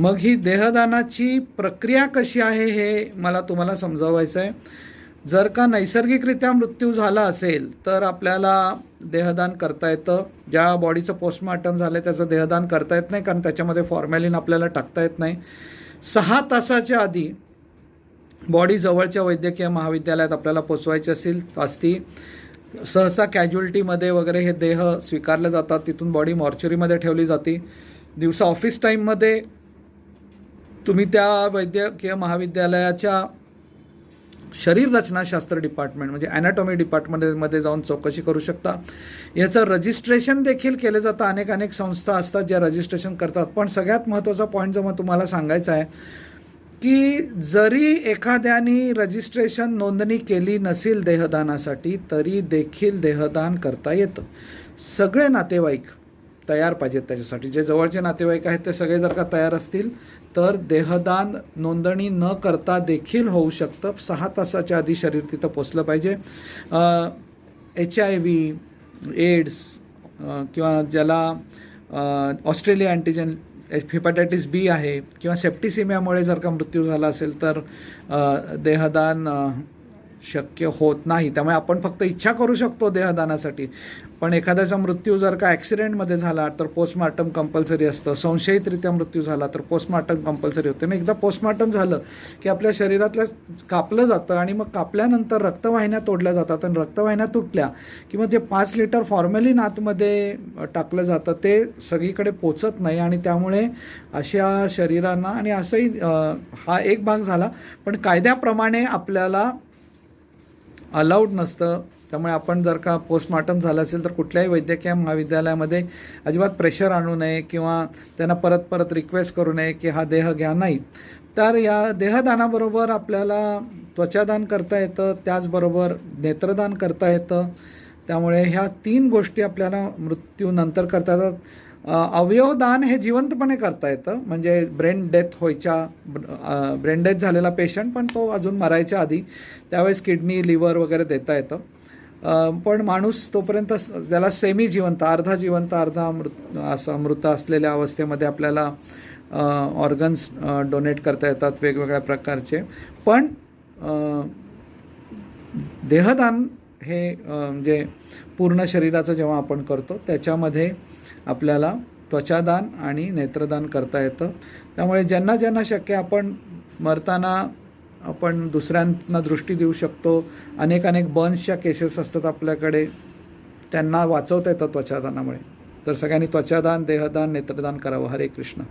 मग ही देहदानाची प्रक्रिया कशी आहे हे मला तुम्हाला समजावायचं आहे. जर का नैसर्गिकरित्या मृत्यू झाला असेल तर आपल्याला देहदान करता येतं. ज्या बॉडीचं पोस्टमॉर्टम झालं आहे त्याचं देहदान करता येत नाही, कारण त्याच्यामध्ये फॉर्मॅलिन आपल्याला टाकता येत नाही. 6 तासाच्या आधी बॉडी जवळच्या वैद्यकीय महाविद्यालयात आपल्याला पोचवायची असती. सहसा कॅज्युअल्टीमध्ये वगैरे हे देह स्वीकारले जातात. तिथून बॉडी मॉर्चरीमध्ये ठेवली जाते. दिवसा ऑफिस टाईममध्ये तुम्ही त्या वैद्यकीय महाविद्यालयाच्या शरीर रचनाशास्त्र डिपार्टमेंट म्हणजे ॲनाटॉमी डिपार्टमेंटमध्ये जाऊन चौकशी करू शकता. याचं रजिस्ट्रेशन देखील केलं जातं. अनेक संस्था असतात ज्या रजिस्ट्रेशन करतात. पण सगळ्यात महत्त्वाचा पॉईंट जो मग तुम्हाला सांगायचा आहे की जरी एखाद्याने रजिस्ट्रेशन नोंदणी केली नसेल देहदानासाठी तरी देखील देहदान करता येतं. सगळे नातेवाईक तयार पाहिजेत त्याच्यासाठी. जे जवळचे नातेवाईक आहेत ते सगळे जर का तयार असतील तर देहदान नोंदणी न करता देखील होऊ शकतं. 6 तासाच्या आधी शरीर तिथं पोचलं पाहिजे. HIV, एड्स किंवा ज्याला ऑस्ट्रेलिया अँटीजन हेपॅटायटिस B आहे किंवा सेप्टिसिमियामुळे जर का मृत्यू झाला असेल तर देहदान शक्य होत नाही. त्यामुळे आपण फक्त इच्छा करू शकतो देहदानासाठी. पण एखाद्याचा मृत्यू जर का ॲक्सिडेंटमध्ये झाला तर पोस्टमॉर्टम कंपल्सरी असतं. संशयितरित्या मृत्यू झाला तर पोस्टमॉर्टम कंपल्सरी होते. आणि एकदा पोस्टमॉर्टम झालं की आपल्या शरीरातलं कापलं जातं आणि मग कापल्यानंतर रक्तवाहिन्या तोडल्या जातात. आणि रक्तवाहिन्या तुटल्या की मग ते 5 लिटर फॉर्मॅलिन आतमध्ये टाकलं जातं. ते सगळीकडे पोचत नाही आणि त्यामुळे अशा शरीरांना आणि असंही हा एक भाग झाला. पण कायद्याप्रमाणे आपल्याला अलाउड नसतं. त्यामुळे आपण जर का पोस्टमॉर्टम झालं असेल तर कुठल्याही वैद्यकीय महाविद्यालयामध्ये अजिबात प्रेशर आणू नये किंवा त्यांना परत रिक्वेस्ट करू नये की हा देह घ्या. नाही तर या देहदानाबरोबर आपल्याला त्वचादान करता येतं, त्याचबरोबर नेत्रदान करता येतं. त्यामुळे ह्या 3 गोष्टी आपल्याला मृत्यूनंतर करता येतात. अवयवदान हे जिवंतपणे करता येतं. म्हणजे ब्रेन डेथ झालेला पेशंट पण तो अजून मरायच्या आधी त्यावेळेस किडनी लिव्हर वगैरे देता येतं. पण माणूस तोपर्यंत त्याला सेमी जिवंत अर्धा जिवंत अर्धा मृत असलेल्या अवस्थेमध्ये आपल्याला ऑर्गन्स डोनेट करता येतात वेगवेगळ्या प्रकारचे. पण देहदान हे म्हणजे पूर्ण शरीराचं जेव्हा आपण करतो त्याच्यामध्ये आपल्याला त्वचादान आणि नेत्रदान करता येतं. त्यामुळे ज्यांना शक्य आपण मरताना आपण दुसऱ्यांना दृष्टी देऊ शकतो. अनेक बर्न्सच्या केसेस असतात आपल्याकडे, त्यांना वाचवता येतं त्वचादानामुळे. तर सगळ्यांनी त्वचादान, देहदान, नेत्रदान करावं. हरे कृष्ण.